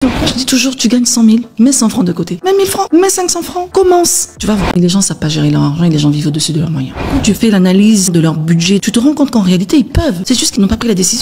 Je dis toujours, tu gagnes 100 000, mets 100 francs de côté. Mets 1000 francs, mets 500 francs, commence. Tu vas voir. Et les gens ne savent pas gérer leur argent et les gens vivent au-dessus de leurs moyens. Quand tu fais l'analyse de leur budget, tu te rends compte qu'en réalité, ils peuvent. C'est juste qu'ils n'ont pas pris la décision.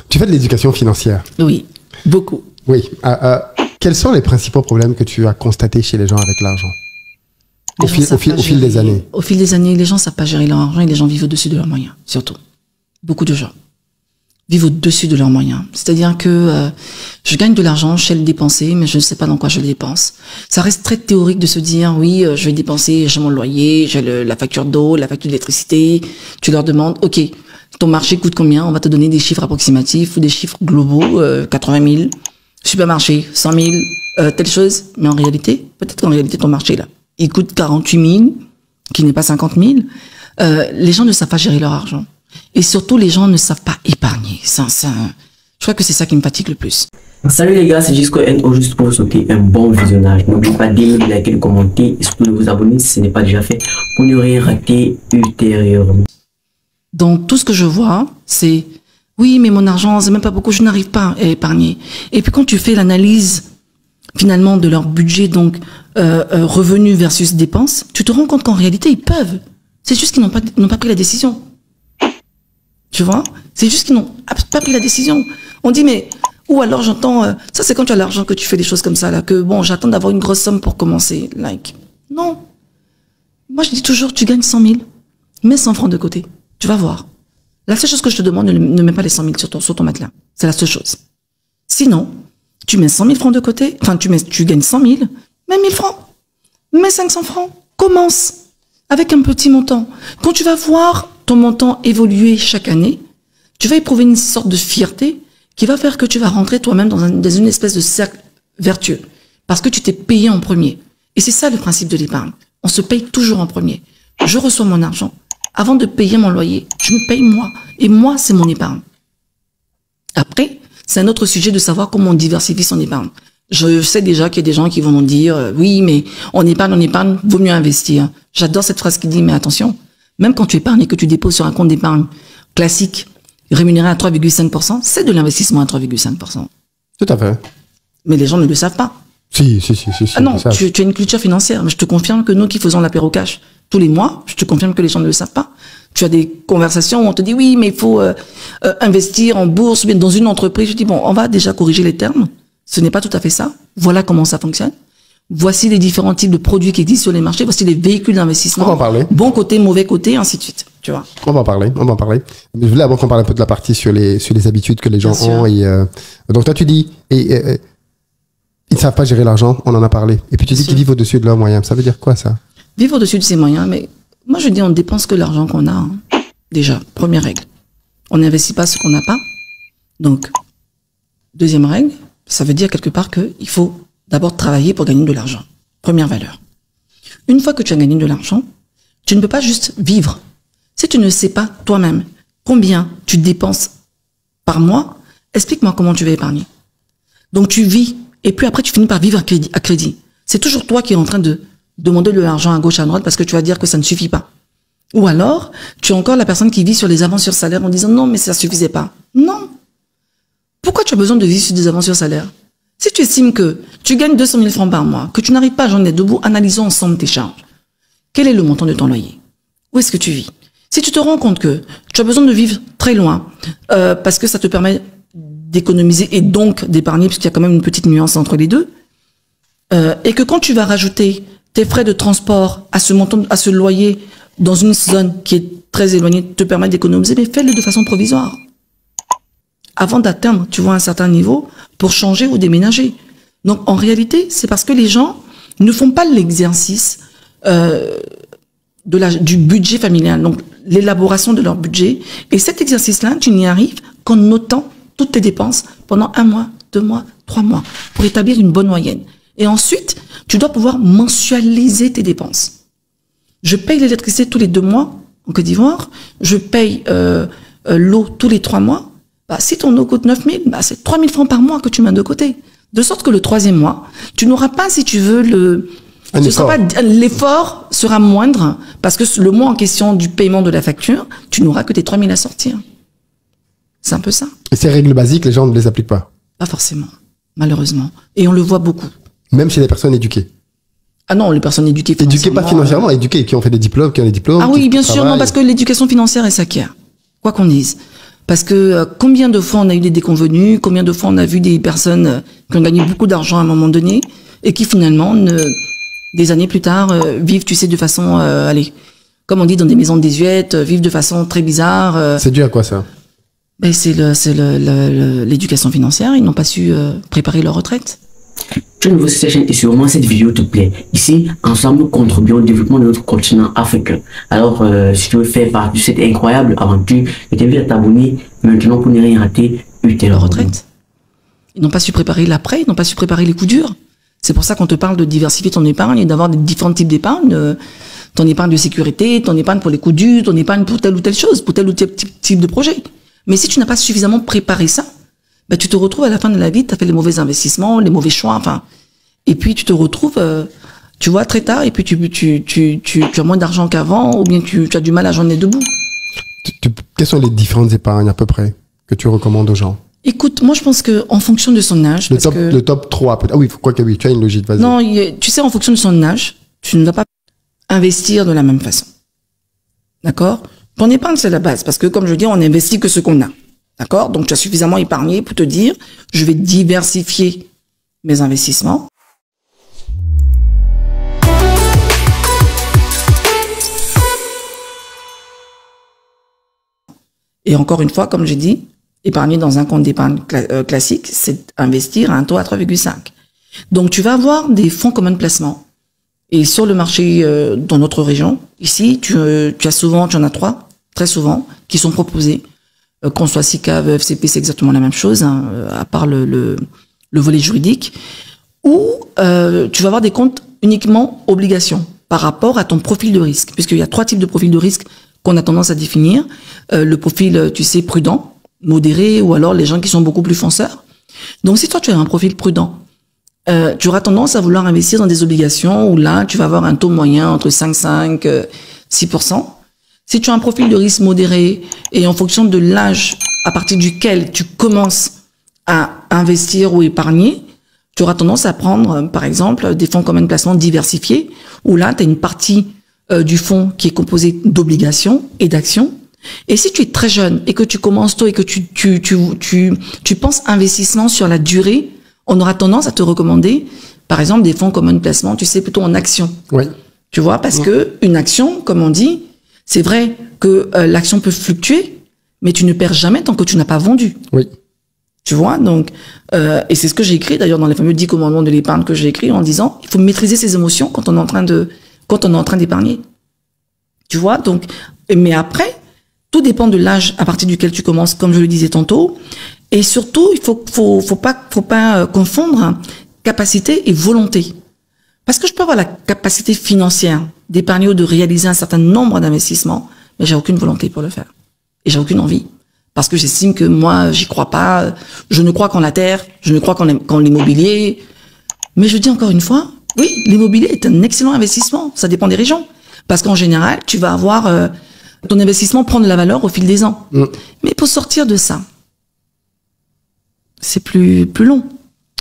Tu fais de l'éducation financière? Oui, beaucoup. Oui. Quels sont les principaux problèmes que tu as constatés chez les gens avec l'argent? Au fil des années. Au fil des années, les gens ne savent pas gérer leur argent et les gens vivent au-dessus de leurs moyens, surtout. Beaucoup de gens vivent au-dessus de leurs moyens. C'est-à-dire que je gagne de l'argent, je sais le dépenser, mais je ne sais pas dans quoi je le dépense. Ça reste très théorique de se dire, oui, je vais dépenser, j'ai mon loyer, j'ai la facture d'eau, la facture d'électricité. Tu leur demandes, ok, ton marché coûte combien? On va te donner des chiffres approximatifs ou des chiffres globaux, 80 000, supermarché, 100 000, telle chose. Mais en réalité, peut-être qu'en réalité, ton marché, là, il coûte 48 000, qui n'est pas 50 000. Les gens ne savent pas gérer leur argent. Et surtout, les gens ne savent pas épargner. Je crois que c'est ça qui me fatigue le plus. Salut les gars, c'est Gisco NO, juste pour vous souhaiter un bon visionnage. N'oubliez pas d'aimer, de liker, de commenter et surtout de vous abonner si ce n'est pas déjà fait pour ne rien rater ultérieurement. Donc, tout ce que je vois, c'est oui, mais mon argent, c'est même pas beaucoup, je n'arrive pas à épargner. Et puis quand tu fais l'analyse finalement de leur budget, donc revenus versus dépenses, tu te rends compte qu'en réalité, ils peuvent. C'est juste qu'ils n'ont pas pris la décision. Tu vois? C'est juste qu'ils n'ont pas pris la décision. On dit, mais, ou alors j'entends, ça c'est quand tu as l'argent que tu fais des choses comme ça, là, que bon, j'attends d'avoir une grosse somme pour commencer. Like, non. Moi, je dis toujours, tu gagnes 100 000, mets 100 francs de côté. Tu vas voir. La seule chose que je te demande, ne mets pas les 100 000 sur ton matelas. C'est la seule chose. Sinon, tu mets 100 000 francs de côté, enfin, tu gagnes 100 000, mets 1000 francs, mets 500 francs. Commence avec un petit montant. Quand tu vas voir ton montant évoluer chaque année, tu vas éprouver une sorte de fierté qui va faire que tu vas rentrer toi-même dans une espèce de cercle vertueux. Parce que tu t'es payé en premier. Et c'est ça le principe de l'épargne. On se paye toujours en premier. Je reçois mon argent. Avant de payer mon loyer, je me paye moi. Et moi, c'est mon épargne. Après, c'est un autre sujet de savoir comment on diversifie son épargne. Je sais déjà qu'il y a des gens qui vont nous dire, oui, mais on épargne, vaut mieux investir. J'adore cette phrase qui dit, mais attention, même quand tu épargnes et que tu déposes sur un compte d'épargne classique, rémunéré à 3,5%, c'est de l'investissement à 3,5%. Tout à fait. Mais les gens ne le savent pas. Si. Ah non, tu as une culture financière, mais je te confirme que nous qui faisons l'apéro cash tous les mois, je te confirme que les gens ne le savent pas. Tu as des conversations où on te dit, oui, mais il faut investir en bourse, bien dans une entreprise. Je dis, bon, on va déjà corriger les termes. Ce n'est pas tout à fait ça. Voilà comment ça fonctionne. Voici les différents types de produits qui existent sur les marchés. Voici les véhicules d'investissement. On va en parler. Bon côté, mauvais côté, ainsi de suite. Tu vois. On va en parler. Je voulais avant qu'on parle un peu de la partie sur les habitudes que les gens ont. Et, donc toi, tu dis, ils ne savent pas gérer l'argent. On en a parlé. Et puis tu dis qu'ils vivent au-dessus de leurs moyens. Ça veut dire quoi, ça? Vivre au-dessus de ses moyens, mais moi je dis on dépense que l'argent qu'on a. Hein. Déjà, première règle. On n'investit pas ce qu'on n'a pas. Donc, deuxième règle, ça veut dire quelque part qu'il faut d'abord travailler pour gagner de l'argent. Première valeur. Une fois que tu as gagné de l'argent, tu ne peux pas juste vivre. Si tu ne sais pas toi-même combien tu dépenses par mois, explique-moi comment tu vas épargner. Donc tu vis, et puis après tu finis par vivre à crédit. C'est toujours toi qui es en train de demander de l'argent à gauche, à droite, parce que tu vas dire que ça ne suffit pas. Ou alors, tu es encore la personne qui vit sur les avances sur salaire en disant non, mais ça suffisait pas. Non. Pourquoi tu as besoin de vivre sur des avances sur salaire? Si tu estimes que tu gagnes 200 000 francs par mois, que tu n'arrives pas à joindre debout, analysons ensemble tes charges. Quel est le montant de ton loyer? Où est-ce que tu vis? Si tu te rends compte que tu as besoin de vivre très loin, parce que ça te permet d'économiser et donc d'épargner, puisqu'il y a quand même une petite nuance entre les deux, et que quand tu vas rajouter tes frais de transport à ce montant, à ce loyer, dans une zone qui est très éloignée, te permet d'économiser, mais fais-le de façon provisoire. Avant d'atteindre, tu vois, un certain niveau, pour changer ou déménager. Donc, en réalité, c'est parce que les gens ne font pas l'exercice du budget familial, donc l'élaboration de leur budget. Et cet exercice-là, tu n'y arrives qu'en notant toutes tes dépenses pendant 1 mois, 2 mois, 3 mois, pour établir une bonne moyenne. Et ensuite, tu dois pouvoir mensualiser tes dépenses. Je paye l'électricité tous les 2 mois en Côte d'Ivoire. Je paye l'eau tous les 3 mois. Bah, si ton eau coûte 9 000, bah, c'est 3 000 francs par mois que tu mets de côté. De sorte que le 3e mois, tu n'auras pas, si tu veux, L'effort sera moindre parce que le mois en question du paiement de la facture, tu n'auras que tes 3 000 à sortir. C'est un peu ça. Et ces règles basiques, les gens ne les appliquent pas? Pas forcément, malheureusement. Et on le voit beaucoup. Même chez les personnes éduquées? Ah non, les personnes éduquées financièrement. Éduquées pas financièrement, éduquées, qui ont fait des diplômes, qui ont des diplômes. Ah oui, bien sûr, non, parce que l'éducation financière, elle s'acquiert. Quoi qu'on dise. Parce que combien de fois on a eu des déconvenus, combien de fois on a vu des personnes qui ont gagné beaucoup d'argent à un moment donné et qui finalement, des années plus tard, vivent, tu sais, de façon, allez, comme on dit dans des maisons désuètes, vivent de façon très bizarre. C'est dû à quoi ça? Ben c'est l'éducation financière. Ils n'ont pas su préparer leur retraite. Tu es nouveau sur cette chaîne et sûrement cette vidéo te plaît. Ici, ensemble, nous contribuons au développement de notre continent africain. Alors, si tu veux faire partie de cette incroyable aventure, je t'invite à t'abonner maintenant pour ne rien rater leur retraite. Ils n'ont pas su préparer l'après, ils n'ont pas su préparer les coups durs. C'est pour ça qu'on te parle de diversifier ton épargne et d'avoir des différents types d'épargne. Ton épargne de sécurité, ton épargne pour les coups durs, ton épargne pour telle ou telle chose, pour tel ou tel type de projet. Mais si tu n'as pas suffisamment préparé ça, ben tu te retrouves à la fin de la vie, tu as fait les mauvais investissements, les mauvais choix, enfin. Et puis tu te retrouves, tu vois, très tard, et puis tu as moins d'argent qu'avant, ou bien tu as du mal à joindre les deux bouts. Quelles sont les différentes épargnes à peu près que tu recommandes aux gens? Écoute, moi je pense que en fonction de son âge, le top 3 peut-être. Ah oui, quoi que oui, tu as une logique, vas-y. Non, tu sais, en fonction de son âge, tu ne dois pas investir de la même façon. D'accord? Ton épargne, c'est la base, parce que comme je dis, on n'investit que ce qu'on a. D'accord? Donc tu as suffisamment épargné pour te dire, je vais diversifier mes investissements. Et encore une fois, comme j'ai dit, épargner dans un compte d'épargne classique, c'est investir à un taux à 3,5. Donc, tu vas avoir des fonds communs de placement. Et sur le marché dans notre région, ici, tu en as 3, très souvent, qui sont proposés. Qu'on soit SICAV, FCP, c'est exactement la même chose, hein, à part le volet juridique. Ou tu vas avoir des comptes uniquement obligations par rapport à ton profil de risque. Puisqu'il y a 3 types de profils de risque qu'on a tendance à définir. Le profil, tu sais, prudent, modéré, ou alors les gens qui sont beaucoup plus fonceurs. Donc, si toi, tu as un profil prudent, tu auras tendance à vouloir investir dans des obligations où là, tu vas avoir un taux moyen entre 5,5, 6%. Si tu as un profil de risque modéré et en fonction de l'âge à partir duquel tu commences à investir ou épargner, tu auras tendance à prendre, par exemple, des fonds communs de placement diversifiés où là, tu as une partie du fonds qui est composé d'obligations et d'actions. Et si tu es très jeune et que tu commences tôt et que tu penses investissement sur la durée, on aura tendance à te recommander, par exemple, des fonds communs de placement, tu sais, plutôt en actions. Oui. Tu vois, parce que une action, comme on dit, c'est vrai que l'action peut fluctuer, mais tu ne perds jamais tant que tu n'as pas vendu. Oui. Tu vois, donc, et c'est ce que j'ai écrit d'ailleurs dans les fameux 10 commandements de l'épargne que j'ai écrit en disant, il faut maîtriser ses émotions quand on est en train d'épargner. Tu vois, donc, mais après, tout dépend de l'âge à partir duquel tu commences, comme je le disais tantôt. Et surtout, il faut pas confondre capacité et volonté. Parce que je peux avoir la capacité financière d'épargner ou de réaliser un certain nombre d'investissements, mais j'ai aucune volonté pour le faire. Et j'ai aucune envie. Parce que j'estime que moi, j'y crois pas. Je ne crois qu'en la terre. Je ne crois qu'en l'immobilier. Mais je dis encore une fois, oui, l'immobilier est un excellent investissement. Ça dépend des régions. Parce qu'en général, tu vas avoir ton investissement prendre de la valeur au fil des ans. Mais pour sortir de ça, c'est plus long.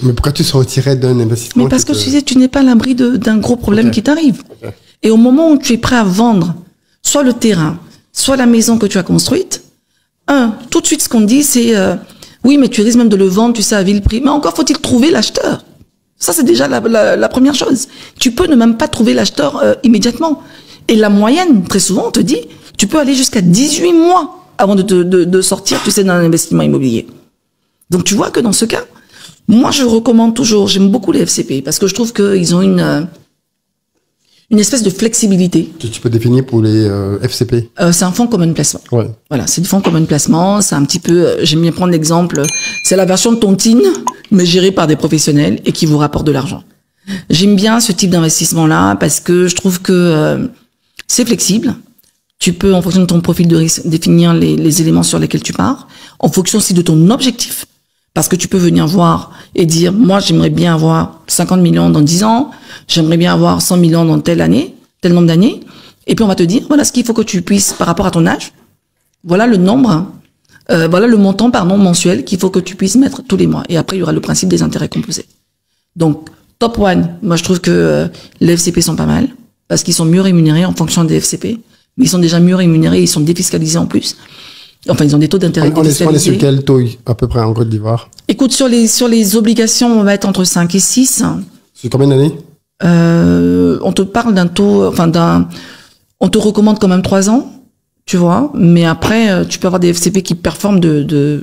Mais pourquoi tu sortirais d'un investissement? Mais parce que tu sais, tu n'es pas à l'abri d'un gros problème qui t'arrive. Et au moment où tu es prêt à vendre, soit le terrain, soit la maison que tu as construite, tout de suite ce qu'on dit, c'est oui, mais tu risques même de le vendre, tu sais, à vil prix. Mais encore faut-il trouver l'acheteur. Ça, c'est déjà la première chose. Tu peux ne même pas trouver l'acheteur immédiatement. Et la moyenne, très souvent, on te dit, tu peux aller jusqu'à 18 mois avant de sortir, tu sais, d'un investissement immobilier. Donc, tu vois que dans ce cas, moi, je recommande toujours, j'aime beaucoup les FCP, parce que je trouve qu'ils ont une espèce de flexibilité. Tu peux définir pour les FCP? C'est un fonds commun de placement. Ouais. Voilà, c'est du fonds commun de placement, c'est un petit peu, j'aime bien prendre l'exemple, c'est la version de Tontine, mais gérée par des professionnels et qui vous rapporte de l'argent. J'aime bien ce type d'investissement-là, parce que je trouve que c'est flexible. Tu peux, en fonction de ton profil de risque, définir les éléments sur lesquels tu pars, en fonction aussi de ton objectif. Parce que tu peux venir voir et dire, moi, j'aimerais bien avoir 50 millions dans 10 ans, j'aimerais bien avoir 100 millions dans telle année, tel nombre d'années. Et puis, on va te dire, voilà ce qu'il faut que tu puisses, par rapport à ton âge, voilà le nombre, voilà le montant, mensuel qu'il faut que tu puisses mettre tous les mois. Et après, il y aura le principe des intérêts composés. Donc, top one, moi, je trouve que les FCP sont pas mal, parce qu'ils sont mieux rémunérés en fonction des FCP. Mais ils sont déjà mieux rémunérés, ils sont défiscalisés en plus. Enfin, ils ont des taux d'intérêt défiscalisés. On est sur quel taux, à peu près, en Côte d'Ivoire? Écoute, sur les obligations, on va être entre 5 et 6. C'est combien d'années? On te parle d'un taux, on te recommande quand même 3 ans, tu vois. Mais après, tu peux avoir des FCP qui performent comme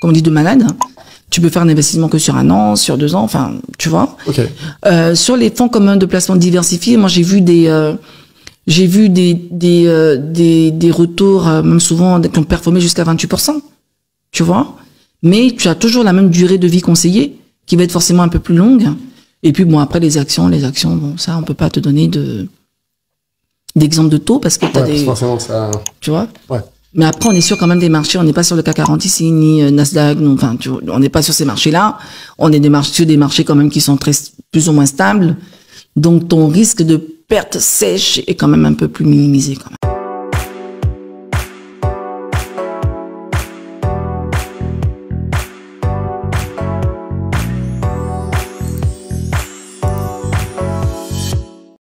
on dit, de malade. Tu peux faire un investissement que sur 1 an, sur 2 ans, enfin, tu vois. Okay. Sur les fonds communs de placement diversifiés, moi, j'ai vu des retours, même souvent, qui ont performé jusqu'à 28%, tu vois. Mais tu as toujours la même durée de vie conseillée, qui va être forcément un peu plus longue. Et puis, bon, après, les actions, bon, ça, on peut pas te donner d'exemple de taux, parce que t'as des... forcément, ça... Tu vois? Ouais. Mais après, on est sur quand même des marchés, on n'est pas sur le CAC 40 ici, ni Nasdaq, enfin, on n'est pas sur ces marchés-là. On est sur des marchés quand même qui sont plus ou moins stables. Donc, ton risque de perte sèche est quand même un peu plus minimisé, quand même.